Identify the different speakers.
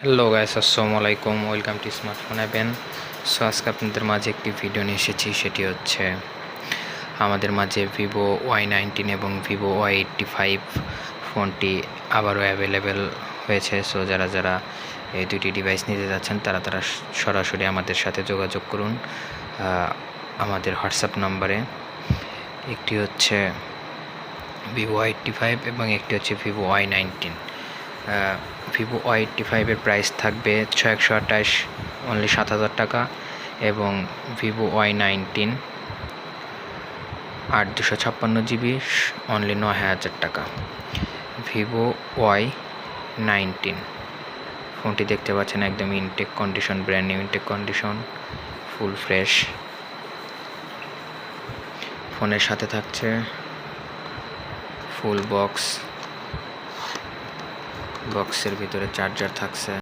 Speaker 1: Hello guys, আসসালামু আলাইকুম। Welcome to smartphone Aven. So আজকে আপনাদের মাঝে একটি ভিডিও নিয়ে এসেছি। সেটি হচ্ছে আমাদের মাঝে ভিভো Y19 এবং ভিভো Y85 ফোনটি আবারও অ্যাভেলেবেল হয়েছে। সো যারা এই দুটি ডিভাইস নিতে যাচ্ছেন তারা সরাসরি আমাদের সাথে যোগাযোগ করুন আমাদের হোয়াটসঅ্যাপ নাম্বারে। একটি হচ্ছে ভিভো Y85 এবং একটি হচ্ছে ভিভো Y19। ভিভো Y85-এর প্রাইস থাকবে 6128, অনলি 7000 টাকা, এবং ভিভো Y19 8/256 GB, অনলি 9000 টাকা। ভিভো Y19 ফোনটি দেখতে পাচ্ছেন একদম intact condition, brand new intact condition, full fresh. ফোনের সাথে থাকছে ফুল বক্সের ভিতরে চার্জার থাকছে।